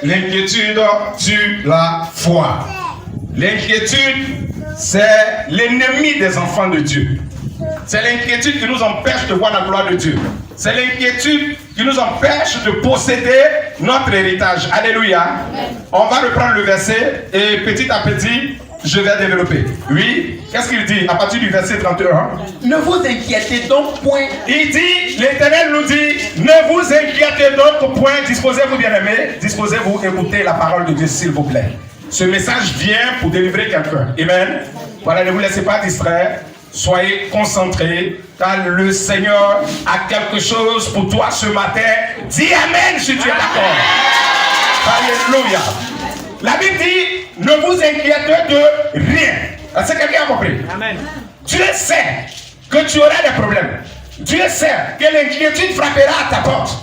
L'inquiétude tue la foi. L'inquiétude, c'est l'ennemi des enfants de Dieu. C'est l'inquiétude qui nous empêche de voir la gloire de Dieu. C'est l'inquiétude qui nous empêche de posséder notre héritage. Alléluia. On va reprendre le verset et petit à petit, je vais développer. Oui, qu'est-ce qu'il dit à partir du verset 31? Ne vous inquiétez donc point. Il dit, l'Éternel nous dit, ne vous inquiétez donc point. Disposez-vous, bien-aimés, disposez-vous, écoutez la parole de Dieu, s'il vous plaît. Ce message vient pour délivrer quelqu'un. Amen. Voilà, ne vous laissez pas distraire. Soyez concentrés, car le Seigneur a quelque chose pour toi ce matin. Dis Amen si tu es d'accord. Alléluia. La Bible dit, ne vous inquiétez de rien. Est-ce que quelqu'un a compris? Amen. Dieu sait que tu auras des problèmes. Dieu sait que l'inquiétude frappera à ta porte.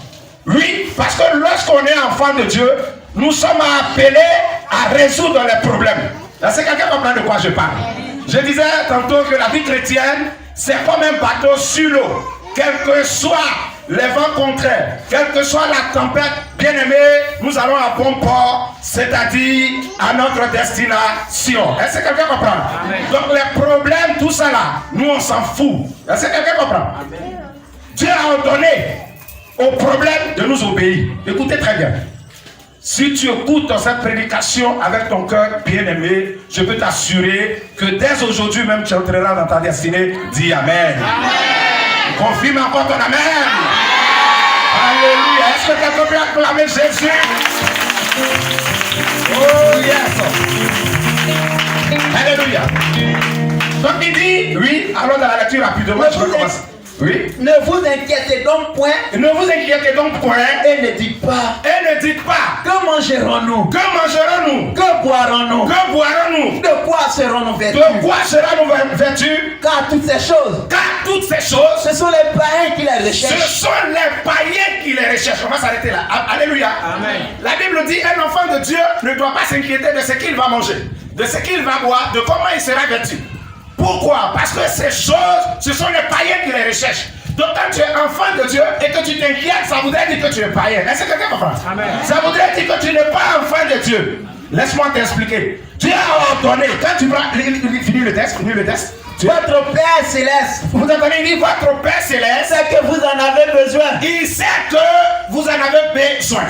Oui, parce que lorsqu'on est enfant de Dieu, nous sommes appelés à résoudre les problèmes. Est-ce que quelqu'un comprend de quoi je parle? Je disais tantôt que la vie chrétienne, c'est comme un bateau sur l'eau. Quel que soit les vents contraires, quelle que soit la tempête, bien aimé, nous allons à bon port, c'est-à-dire à notre destination. Est-ce que quelqu'un comprend? Amen. Donc les problèmes, tout ça là, nous on s'en fout. Est-ce que quelqu'un comprend? Amen. Dieu a ordonné aux problèmes de nous obéir. Écoutez très bien. Si tu écoutes cette prédication avec ton cœur bien-aimé, je peux t'assurer que dès aujourd'hui même tu entreras dans ta destinée. Dis Amen. Amen. Confirme encore ton Amen. Amen. Alléluia. Est-ce que quelqu'un peut acclamer Jésus? Oh yes. Alléluia. Donc il dit, oui, allons dans la lecture rapidement, je vais commencer. Oui. Ne vous inquiétez donc point. Ne vous inquiétez donc point. Et ne dites pas. Et ne dites pas. Que mangerons-nous? Que mangerons-nous? Que boirons-nous? Que boirons-nous? De quoi serons-nous vêtus? De quoi serons-nous vêtus? Car toutes ces choses. Car toutes ces choses. Ce sont les païens qui les recherchent. Ce sont les païens qui les recherchent. On va s'arrêter là. Alléluia. Amen. La Bible dit un enfant de Dieu ne doit pas s'inquiéter de ce qu'il va manger, de ce qu'il va boire, de comment il sera vêtu. Pourquoi? Parce que ces choses, ce sont les païens qui les recherchent. Donc quand tu es enfant de Dieu et que tu t'inquiètes, ça voudrait dire que tu es païen. Est-ce que quelqu'un comprend? Amen. Ça voudrait dire que tu n'es pas enfant de Dieu. Laisse-moi t'expliquer. Dieu a ordonné, quand tu prends, finis le texte. Votre Père Céleste, vous entendez, il dit votre Père Céleste, c'est que vous en avez besoin. Il sait que vous en avez besoin.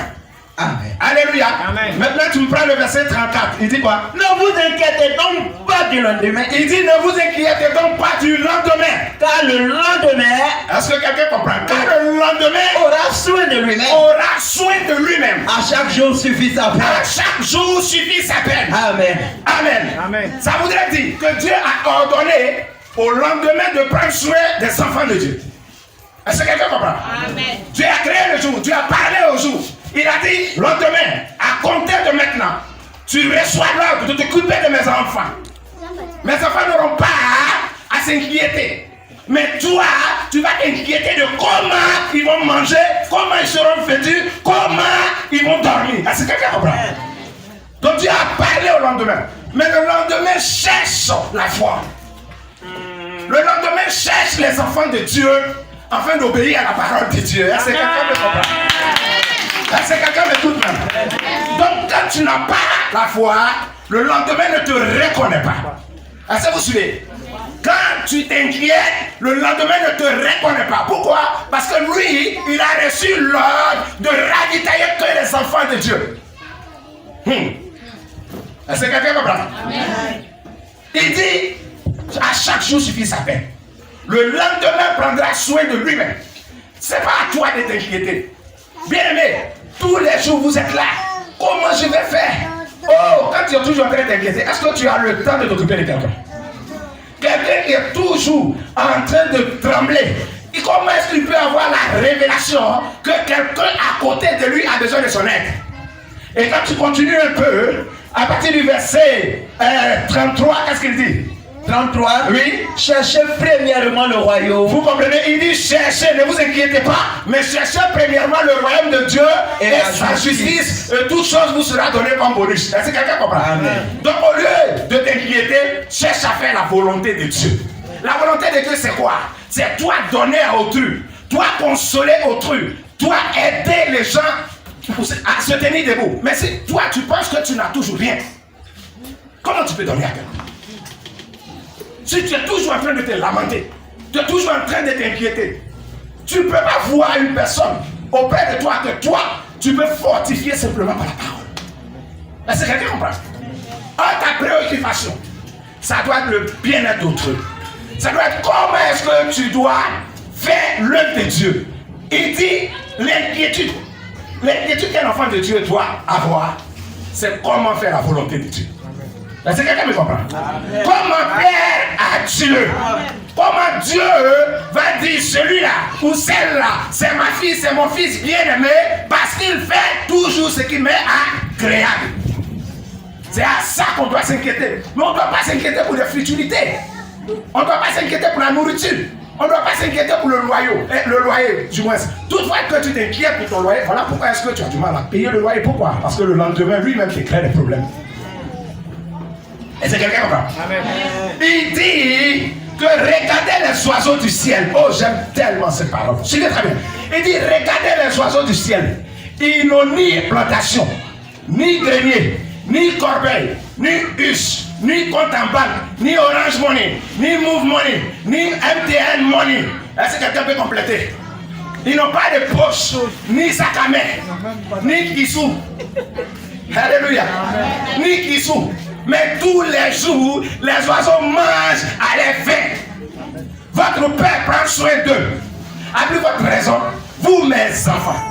Amen. Alléluia. Amen. Maintenant tu prends le verset 34. Il dit quoi? Ne vous inquiétez donc pas du lendemain. Il dit ne vous inquiétez donc pas du lendemain. Car le lendemain, est-ce que quelqu'un comprend? Car le lendemain aura soin de lui-même. Aura soin de lui-même. À chaque jour suffit sa peine. À chaque jour suffit sa peine. Amen. Amen. Amen. Ça voudrait dire que Dieu a ordonné au lendemain de prendre soin des enfants de Dieu. Est-ce que quelqu'un comprend? Amen. Dieu a créé le jour, Dieu a parlé au jour. Il a dit, lendemain, à compter de maintenant, tu reçois l'ordre de t'occuper de mes enfants. Mes enfants n'auront pas à s'inquiéter. Mais toi, tu vas t'inquiéter de comment ils vont manger, comment ils seront vêtus, comment ils vont dormir. Est-ce que quelqu'un comprend? Donc Dieu a parlé au lendemain. Mais le lendemain cherche la foi. Le lendemain cherche les enfants de Dieu afin d'obéir à la parole de Dieu. Est-ce que quelqu'un me comprend? Est-ce que quelqu'un m'écoute même? Donc quand tu n'as pas la foi, le lendemain ne te reconnaît pas. Est-ce que vous suivez? Quand tu t'inquiètes, le lendemain ne te reconnaît pas. Pourquoi? Parce que lui, il a reçu l'ordre de ravitailler que les enfants de Dieu. Est-ce que quelqu'un comprend? Il dit, à chaque jour suffit sa peine. Le lendemain prendra soin de lui-même. Ce n'est pas à toi de t'inquiéter. Bien aimé, tous les jours vous êtes là. Comment je vais faire? Oh, quand tu es toujours en train de t'inquiéter, est-ce que tu as le temps de t'occuper de quelqu'un? Quelqu'un qui est toujours en train de trembler. Et comment est-ce qu'il peut avoir la révélation que quelqu'un à côté de lui a besoin de son aide? Et quand tu continues un peu, à partir du verset 33, qu'est-ce qu'il dit? 33. Oui. Cherchez premièrement le royaume. Vous comprenez? Il dit cherchez, ne vous inquiétez pas, mais cherchez premièrement le royaume de Dieu et sa justice. Et toute chose vous sera donnée comme bonus. Est-ce que quelqu'un comprend? Amen. Donc au lieu de t'inquiéter, cherche à faire la volonté de Dieu. La volonté de Dieu c'est quoi? C'est toi donner à autrui, toi consoler autrui, toi aider les gens à se tenir debout. Mais si toi, tu penses que tu n'as toujours rien, comment tu peux donner à quelqu'un? Si tu es toujours en train de te lamenter, tu es toujours en train de t'inquiéter, tu ne peux pas voir une personne auprès de toi que toi, tu peux fortifier simplement par la parole. Est-ce que quelqu'un comprend? Ta préoccupation, ça doit être le bien-être d'autrui. Ça doit être comment est-ce que tu dois faire l'œuvre de Dieu. Il dit l'inquiétude. L'inquiétude qu'un enfant de Dieu doit avoir, c'est comment faire la volonté de Dieu. Est-ce que quelqu'un me comprend? Amen. Comment plaire à Dieu? Amen. Comment Dieu va dire celui-là ou celle-là, c'est ma fille, c'est mon fils bien-aimé, parce qu'il fait toujours ce qui m'est agréable. C'est à ça qu'on doit s'inquiéter. Mais on ne doit pas s'inquiéter pour les futilités. On ne doit pas s'inquiéter pour la nourriture. On ne doit pas s'inquiéter pour le loyer, du moins. Toutefois que tu t'inquiètes pour ton loyer, voilà pourquoi est-ce que tu as du mal à payer le loyer. Pourquoi? Parce que le lendemain, lui-même, te crée des problèmes. Est-ce que quelqu'un comprend? Amen. Il dit que regardez les oiseaux du ciel. Oh, j'aime tellement cette parole. Suivez très bien. Il dit regardez les oiseaux du ciel. Ils n'ont ni plantation, ni grenier, ni corbeille, ni huche, ni compte en banque, ni Orange Money, ni Move Money, ni MTN Money. Est-ce que quelqu'un peut compléter? Ils n'ont pas de poche, ni sac à main, ni kissou. Alléluia. Ni kissou. Mais tous les jours, les oiseaux mangent à leur faim. Votre Père prend soin d'eux. À plus votre raison, vous mes enfants.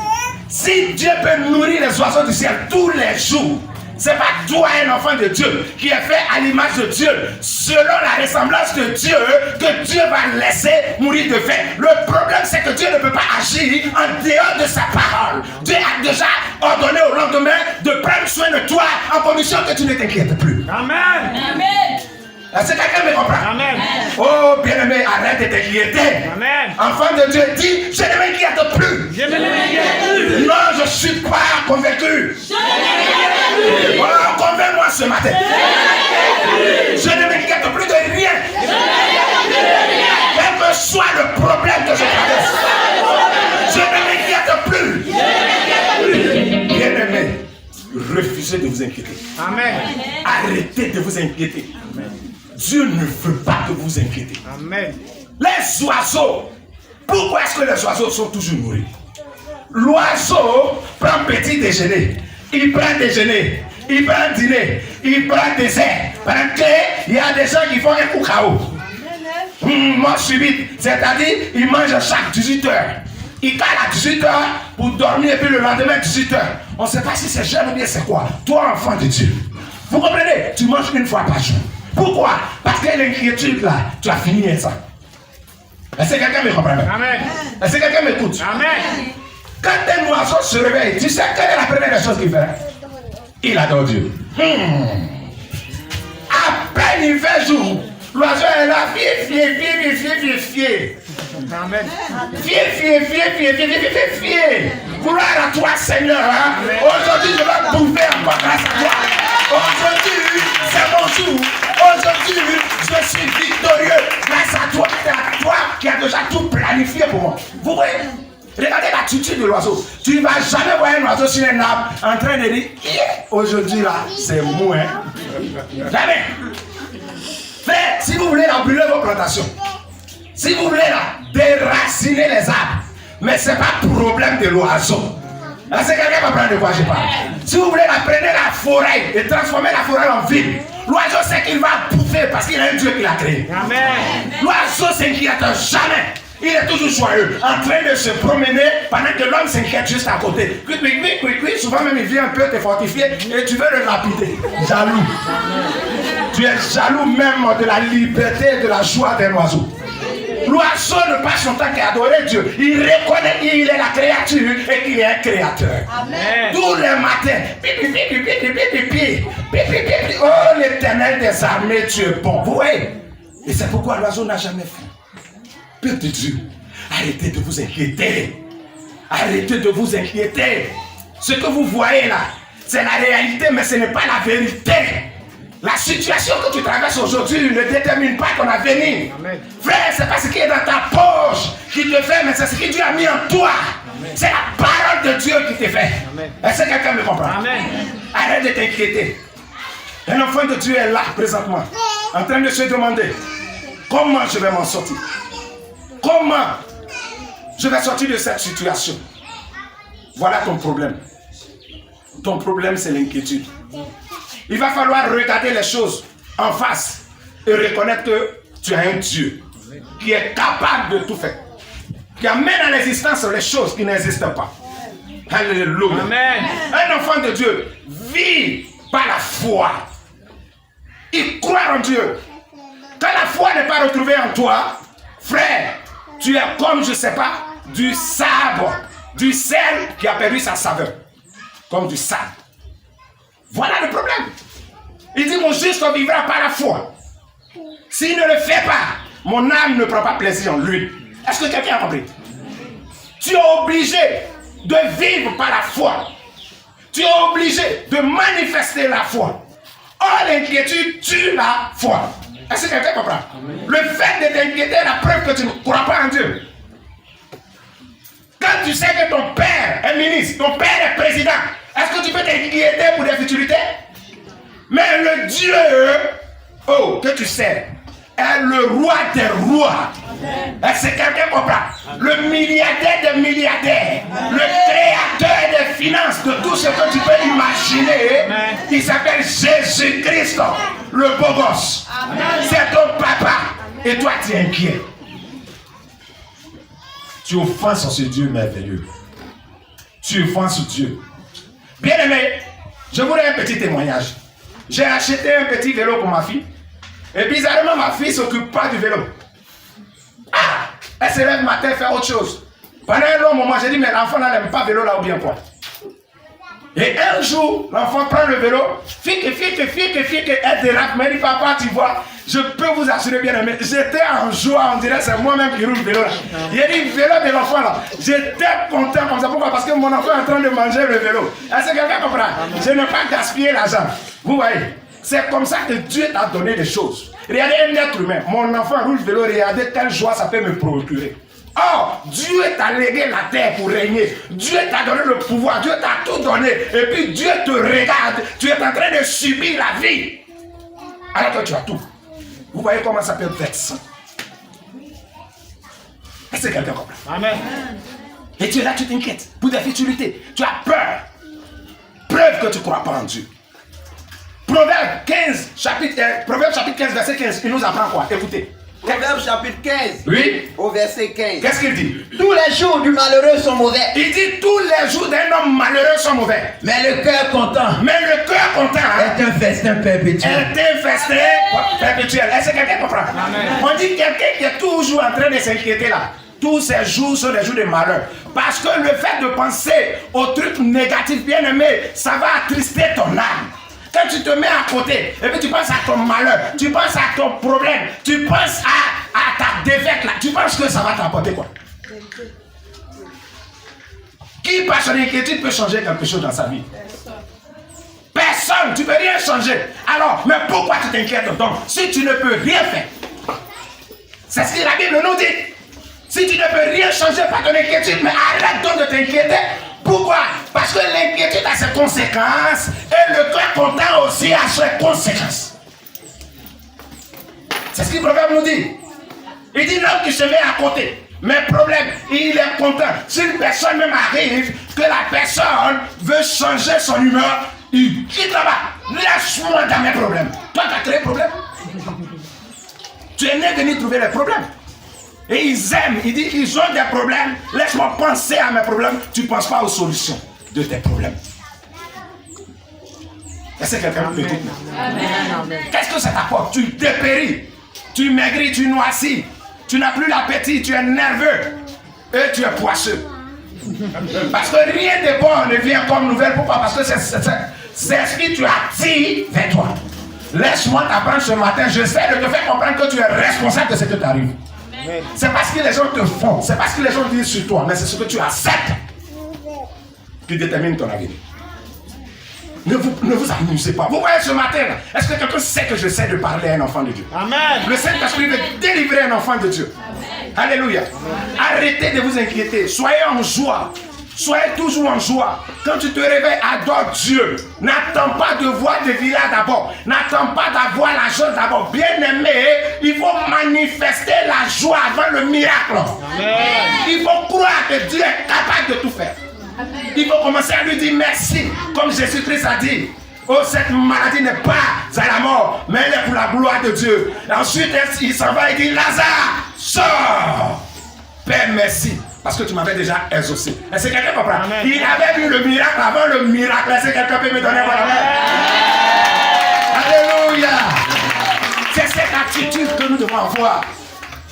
Si Dieu peut nourrir les oiseaux du ciel tous les jours, c'est pas toi un enfant de Dieu qui est fait à l'image de Dieu, selon la ressemblance de Dieu, que Dieu va laisser mourir de faim. Le problème, c'est que Dieu ne peut pas agir en dehors de sa parole. Dieu a déjà ordonné au lendemain de prendre soin de toi en condition que tu ne t'inquiètes plus. Amen. Amen. Est-ce que quelqu'un me comprend? Amen. Oh, bien-aimé, arrête de t'inquiéter. Amen. Enfant de Dieu dit, je ne m'inquiète plus. Je ne m'inquiète plus. Non, je ne suis pas convaincu. Je ne m'inquiète plus. Oh, convainc-moi ce matin. Je ne m'inquiète plus de rien. Je ne m'inquiète plus de rien. Quel que soit le problème que je traverse, je ne m'inquiète plus. Je ne m'inquiète plus. Bien-aimé, refusez de vous inquiéter. Amen. Arrêtez de vous inquiéter. Amen. Dieu ne veut pas que vous inquiétez. Amen. Les oiseaux, pourquoi est-ce que les oiseaux sont toujours nourris? L'oiseau prend petit déjeuner, il prend déjeuner, il prend dîner, il prend dessert. Pendant qu'il y a des gens qui font un coup KO. Mort subite, c'est-à-dire il mange chaque 18 heures. Il cale à 18 heures pour dormir et puis le lendemain 18 heures. On ne sait pas si c'est jeune ou bien c'est quoi. Toi, enfant de Dieu, vous comprenez? Tu manges une fois par jour. Pourquoi? Parce que l'inquiétude là, tu as fini avec ça. Est-ce que quelqu'un me comprend? Amen. Est-ce que quelqu'un m'écoute? Amen. Quand un oiseau se réveille, tu sais quelle est la première des choses qu'il fait? Il adore Dieu. À peine il fait jour, l'oiseau est là, fier. Amen. Fier. Gloire à toi, Seigneur. Hein? Aujourd'hui, je vais bouffer encore grâce à toi. Aujourd'hui, c'est mon jour. Aujourd'hui, je suis victorieux grâce à toi. C'est à toi qui as déjà tout planifié pour moi. Vous voyez? Regardez l'attitude de l'oiseau. Tu ne vas jamais voir un oiseau sur un arbre en train de dire aujourd'hui là, c'est moi. Jamais. Mais si vous voulez la brûler vos plantations, si vous voulez là, déraciner les arbres, mais ce n'est pas problème de l'oiseau. Est-ce que quelqu'un va prendre de quoi je parle? Si vous voulez la prendre la forêt et transformer la forêt en ville, l'oiseau sait qu'il va bouffer parce qu'il y a un Dieu qui l'a créé. Amen. L'oiseau s'inquiète jamais. Il est toujours joyeux, en train de se promener pendant que l'homme s'inquiète juste à côté. Souvent même il vient un peu te fortifier et tu veux le lapider. Jaloux. Tu es jaloux même de la liberté et de la joie d'un oiseau. L'oiseau ne passe son temps qu'à adorer Dieu. Il reconnaît qu'il est la créature et qu'il est un créateur. Amen. Tous les matins, oh l'Éternel des armées, tu es bon. Vous voyez? Et c'est pourquoi l'oiseau n'a jamais faim. Peuple de Dieu, arrêtez de vous inquiéter. Arrêtez de vous inquiéter. Ce que vous voyez là, c'est la réalité, mais ce n'est pas la vérité. La situation que tu traverses aujourd'hui ne détermine pas ton avenir. Amen. Frère, ce n'est pas ce qui est dans ta poche qui te fait, mais c'est ce que Dieu a mis en toi. C'est la parole de Dieu qui te fait. Est-ce que quelqu'un me comprend? Amen. Arrête de t'inquiéter. Un enfant de Dieu est là présentement, en train de se demander comment je vais m'en sortir. Comment je vais sortir de cette situation. Voilà ton problème. Ton problème, c'est l'inquiétude. Il va falloir regarder les choses en face et reconnaître que tu as un Dieu qui est capable de tout faire, qui amène à l'existence les choses qui n'existent pas. Alléluia. Amen. Un enfant de Dieu vit par la foi. Il croit en Dieu. Quand la foi n'est pas retrouvée en toi, frère, tu es comme, je ne sais pas, du sabre, du sel qui a perdu sa saveur. Comme du sable. Voilà le problème. Il dit, mon juste vivra par la foi. S'il ne le fait pas, mon âme ne prend pas plaisir en lui. Est-ce que quelqu'un a compris? Tu es obligé de vivre par la foi. Tu es obligé de manifester la foi. Or, l'inquiétude tue la foi. Est-ce que quelqu'un comprend? Le fait de t'inquiéter est la preuve que tu ne crois pas en Dieu. Quand tu sais que ton père est ministre, ton père est président, est-ce que tu peux t'inquiéter pour des futurités? Mais le Dieu, que tu sais, est le roi des rois. Est-ce que quelqu'un comprend? Le milliardaire des milliardaires, le créateur des finances, de tout ce que tu peux imaginer, il s'appelle Jésus-Christ, le beau gosse. C'est ton papa. Et toi, tu es inquiet. Tu offenses ce Dieu merveilleux. Tu offenses Dieu. Bien aimé, je voudrais un petit témoignage. J'ai acheté un petit vélo pour ma fille. Et bizarrement, ma fille ne s'occupe pas du vélo. Ah, elle se lève le matin faire autre chose. Pendant un long moment, j'ai dit, mais l'enfant n'aime pas vélo là ou bien quoi. Et un jour, l'enfant prend le vélo, fique, elle dérape, mais dit, papa, tu vois, je peux vous assurer bien aimé, j'étais en joie, on dirait c'est moi-même qui roule le vélo là. Il a dit, vélo de l'enfant là, j'étais content comme ça, pourquoi? Parce que mon enfant est en train de manger le vélo. Est-ce que quelqu'un comprend? Je n'ai pas gaspillé l'argent. Vous voyez, c'est comme ça que Dieu t'a donné des choses. Regardez un être humain, mon enfant roule le vélo, regardez quelle joie ça peut me procurer. Or, Dieu t'a légué la terre pour régner. Dieu t'a donné le pouvoir. Dieu t'a tout donné. Et puis Dieu te regarde. Tu es en train de subir la vie. Alors que tu as tout. Vous voyez comment ça peut être vexant. Est-ce que quelqu'un comprend? Amen. Et tu es là, tu t'inquiètes. Pour des futurités. Tu as peur. Preuve que tu ne crois pas en Dieu. Proverbe 15, chapitre 15, verset 15. Il nous apprend quoi? Écoutez. Proverbe chapitre 15, oui, au verset 15. Qu'est-ce qu'il dit? Tous les jours du malheureux sont mauvais. Il dit tous les jours d'un homme malheureux sont mauvais. Mais le cœur content est un festin perpétuel. Est un festin perpétuel. Est-ce que quelqu'un comprend? Amen. On dit quelqu'un qui est toujours en train de s'inquiéter là. Tous ces jours sont des jours de malheur. Parce que le fait de penser aux trucs négatifs, bien aimé, ça va attrister ton âme. Quand tu te mets à côté, et puis tu penses à ton malheur, tu penses à ton problème, tu penses à ta défaite là, tu penses que ça va t'apporter quoi? Qui par son inquiétude peut changer quelque chose dans sa vie? Personne, tu ne peux rien changer. Alors, mais pourquoi tu t'inquiètes donc? Si tu ne peux rien faire, c'est ce que la Bible nous dit. Si tu ne peux rien changer par ton inquiétude, mais arrête donc de t'inquiéter. Pourquoi? Parce que l'inquiétude a ses conséquences et le cœur content aussi a ses conséquences. C'est ce que le proverbe nous dit. Il dit l'homme qui se met à côté, mais problème, il est content. Si une personne même arrive, que la personne veut changer son humeur, il quitte là-bas. Laisse-moi dans mes problèmes. Toi, tu as créé problème. Tu es né venir trouver les problèmes. Et ils aiment, ils disent qu'ils ont des problèmes. Laisse-moi penser à mes problèmes. Tu ne penses pas aux solutions de tes problèmes. Est-ce que quelqu'un peut dire? Qu'est-ce que ça t'apporte? Tu dépéris, tu maigris, tu noircis, tu n'as plus l'appétit, tu es nerveux et tu es poisseux. Parce que rien de bon ne vient comme nouvelle. Pourquoi? Parce que c'est ce que tu attires vers toi. Laisse-moi t'apprendre ce matin. J'essaie de te faire comprendre que tu es responsable de ce qui t'arrive. C'est parce que les gens te font, c'est parce que les gens disent sur toi, mais c'est ce que tu acceptes qui détermine ton avenir. Ne vous amusez pas. Vous voyez ce matin, est-ce que quelqu'un sait que j'essaie de parler à un enfant de Dieu? Amen. Le Saint-Esprit veut délivrer un enfant de Dieu. Amen. Alléluia. Amen. Arrêtez de vous inquiéter. Soyez en joie. Soyez toujours en joie. Quand tu te réveilles, adore Dieu. N'attends pas de voir des villas d'abord. N'attends pas d'avoir la chose d'abord. Bien-aimé, il faut manifester la joie avant le miracle. Amen. Il faut croire que Dieu est capable de tout faire. Il faut commencer à lui dire merci. Comme Jésus-Christ a dit. Oh, cette maladie n'est pas à la mort, mais elle est pour la gloire de Dieu. Et ensuite, il s'en va et dit, Lazare, sors. Père, merci. Parce que tu m'avais déjà exaucé. Est-ce que quelqu'un comprend? Il avait vu le miracle avant le miracle. Est-ce que quelqu'un peut me donner voilà? Alléluia. C'est cette attitude que nous devons avoir.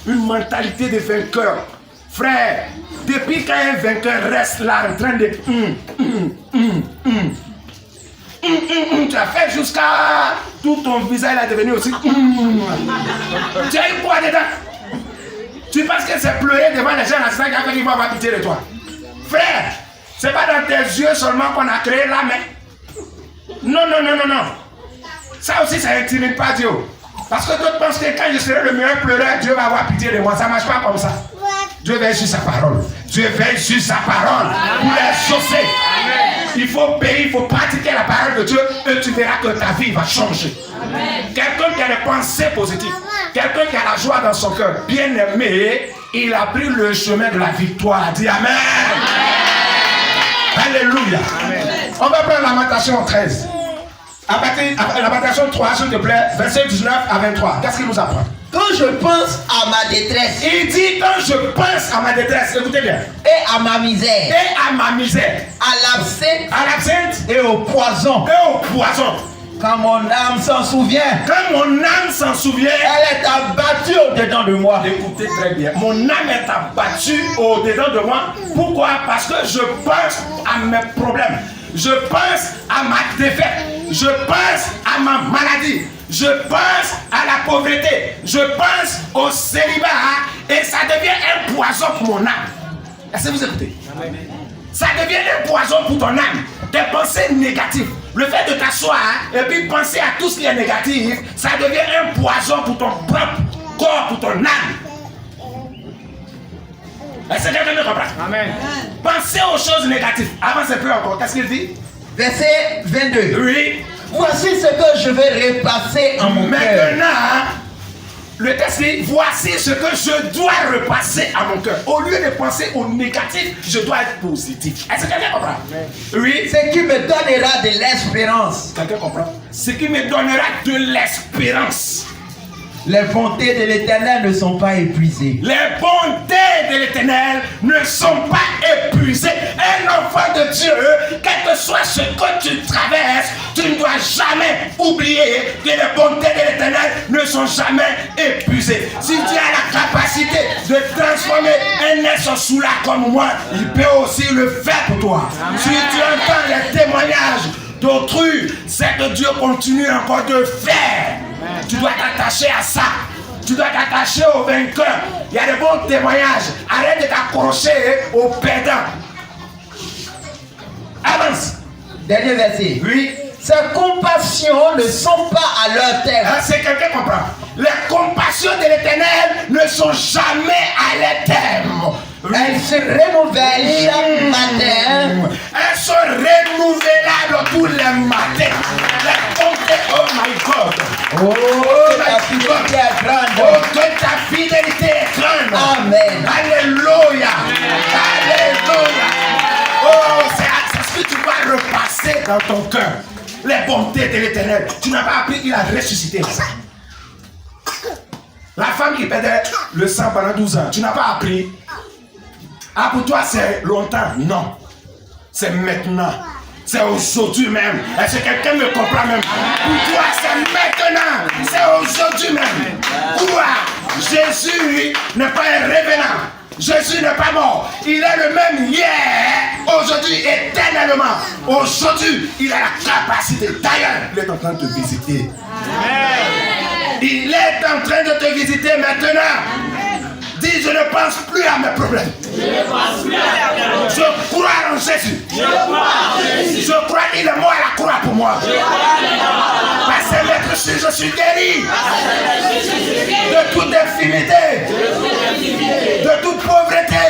Une mentalité de vainqueur. Frère, depuis qu'un vainqueur reste là en train de... tu as fait jusqu'à... Tout ton visage est devenu aussi... Tu as eu quoi dedans? Tu penses que c'est pleurer devant les gens, c'est quelqu'un qui va avoir pitié de toi. Frère, c'est pas dans tes yeux seulement qu'on a créé là, mais... Non. Ça aussi, ça n'intimide pas Dieu. Parce que d'autres pensent que quand je serai le meilleur pleureur, Dieu va avoir pitié de moi. Ça ne marche pas comme ça. Dieu veille sur sa parole. Dieu veille sur sa parole pour les chausser. Il faut payer, il faut pratiquer la parole de Dieu et tu verras que ta vie va changer. Quelqu'un qui a des pensées positives, quelqu'un qui a la joie dans son cœur, bien aimé, il a pris le chemin de la victoire. Dis Amen. Alléluia. On va prendre Lamentation 13. Lamentation 3, s'il te plaît, verset 19 à 23. Qu'est-ce qu'il nous apprend? Quand je pense à ma détresse, Il dit quand je pense à ma détresse, écoutez bien, et à ma misère, et à ma misère, à l'absinthe à l'absinthe et au poison, et au poison, quand mon âme s'en souvient, quand mon âme s'en souvient, elle est abattue au-dedans de moi. écoutez très bien, mon âme est abattue au-dedans de moi. Pourquoi? Parce que je pense à mes problèmes, je pense à ma défaite, je pense à ma maladie, je pense à la pauvreté, je pense au célibat et ça devient un poison pour mon âme. Est-ce que vous écoutez? Ça devient un poison pour ton âme. Des pensées négatives. Le fait de t'asseoir et puis penser à tout ce qui est négatif, ça devient un poison pour ton propre corps, pour ton âme. Est-ce que quelqu'un me comprend? Amen. Pensez aux choses négatives. Avancez plus encore. Qu'est-ce qu'il dit? Verset 22. Oui. Voici ce que je vais repasser en mon cœur. Maintenant, le texte dit, voici ce que je dois repasser à mon cœur. Au lieu de penser au négatif, je dois être positif. Est-ce que quelqu'un comprend? Oui. Ce qui me donnera de l'espérance. Quelqu'un comprend? Ce qui me donnera de l'espérance. Les bontés de l'Éternel ne sont pas épuisées. Les bontés de l'Éternel ne sont pas épuisées. Un enfant de Dieu, quel que soit ce que tu traverses, tu ne dois jamais oublier que les bontés de l'Éternel ne sont jamais épuisées. Si tu as la capacité de transformer un être sous la comme moi, il peut aussi le faire pour toi. Si tu entends les témoignages d'autrui, c'est que Dieu continue encore de faire. Tu dois t'attacher à ça. Tu dois t'attacher au vainqueur. Il y a de bons témoignages. Arrête de t'accrocher aux perdants. Avance. Dernier verset. Oui. Ces compassions ne sont pas à leur terme. C'est quelqu'un comprend. Les compassions de l'Éternel ne sont jamais à leur terme. Elles se renouvellent chaque matin. Elles sont renouvelables tous les matins. Les bontés, oh my God. Oh, ta fidélité est grande. Oh, que ta fidélité est grande. Amen. Alléluia. Alléluia. Oh, c'est ce que tu dois repasser dans ton cœur. Les bontés de l'Éternel. Tu n'as pas appris qu'il a ressuscité. La femme qui perdait le sang pendant 12 ans, tu n'as pas appris. Ah, pour toi, c'est longtemps. Non. C'est maintenant. C'est aujourd'hui même. Est-ce que quelqu'un me comprend même? Pour toi, c'est maintenant. C'est aujourd'hui même. Quoi? Jésus n'est pas un revenant. Jésus n'est pas mort. Il est le même hier, aujourd'hui, éternellement. Aujourd'hui, il a la capacité. D'ailleurs, il est en train de te visiter. Il est en train de te visiter maintenant. Dis, je ne pense plus à mes problèmes. Je crois en Jésus. Je crois qu'il est mort à la croix pour moi. Parce que je suis guéri de toute infimité, de toute pauvreté,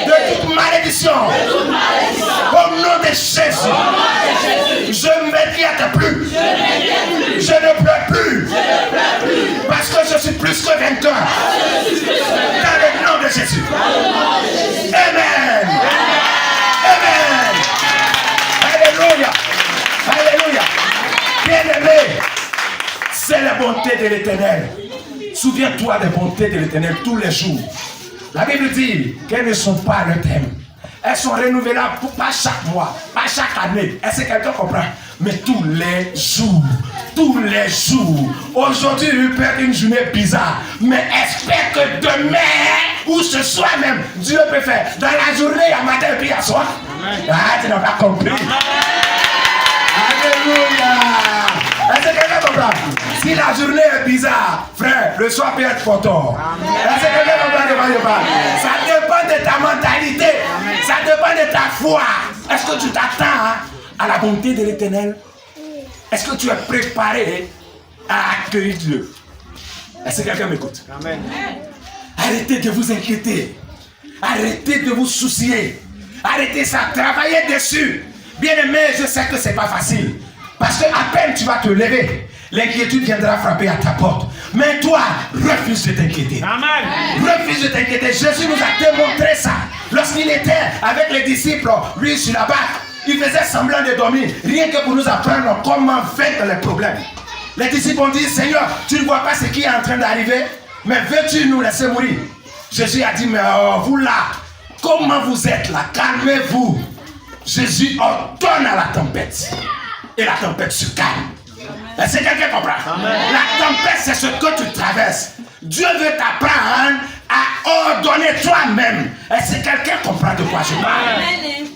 de toute malédiction. Au nom de Jésus, je ne m'inquiète plus, je ne pleure plus, parce que je suis plus que vainqueur. Dans le nom de Jésus. Amen. Amen. Alléluia. Alléluia. Bien-aimé, c'est la bonté de l'Éternel. Souviens-toi des bontés de l'Éternel tous les jours. La Bible dit qu'elles ne sont pas le thème. Elles sont renouvelables pas chaque mois, pas chaque année. Est-ce que quelqu'un comprend? Mais tous les jours. Tous les jours. Aujourd'hui, il peut être une journée bizarre. Mais espère que demain ou ce soir même, Dieu peut faire. Dans la journée, il y a matin et puis il y a soir. Ah, tu n'as pas compris. Alléluia. Est-ce que quelqu'un comprend? Si la journée est bizarre, frère, le soir peut être fort. Est-ce que quelqu'un comprend de quoi je parle? Ça dépend de ta mentalité. Ça dépend de ta foi. Est-ce que tu t'attends à la bonté de l'Éternel? Est-ce que tu es préparé à accueillir Dieu? Est-ce que quelqu'un m'écoute? Amen. Arrêtez de vous inquiéter. Arrêtez de vous soucier. Arrêtez ça. Travaillez dessus. Bien aimé, je sais que ce n'est pas facile. Parce que à peine tu vas te lever, l'inquiétude viendra frapper à ta porte. Mais toi, refuse de t'inquiéter. Amen. Refuse de t'inquiéter. Jésus nous a démontré ça. Lorsqu'il était avec les disciples, lui sur la barque, il faisait semblant de dormir, rien que pour nous apprendre comment vaincre les problèmes. Les disciples ont dit, Seigneur, tu ne vois pas ce qui est en train d'arriver, mais veux-tu nous laisser mourir? Jésus a dit, mais vous là, comment vous êtes là? Calmez-vous. Jésus ordonne à la tempête. Et la tempête se calme. Est-ce que quelqu'un comprend? Amen. La tempête, c'est ce que tu traverses. Dieu veut t'apprendre à ordonner toi-même. Est-ce que quelqu'un comprend de quoi je parle? Amen.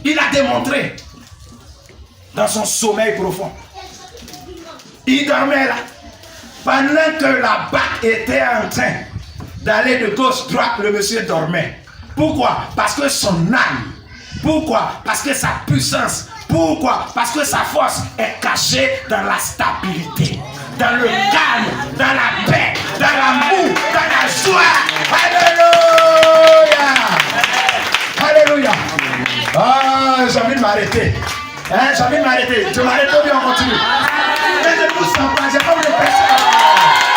Il a démontré dans son sommeil profond. Il dormait là. Pendant que la barque était en train d'aller de gauche droite, le monsieur dormait. Pourquoi? Parce que son âme. Pourquoi? Parce que sa puissance. Pourquoi? Parce que sa force est cachée dans la stabilité, dans le calme, dans la paix, dans l'amour, dans la joie. Alléluia! Alléluia! Ah, j'ai envie de m'arrêter. J'ai envie de m'arrêter. Je m'arrête ou bien on continue? Mais je ne vous sens pas, j'ai pas envie de faire ça.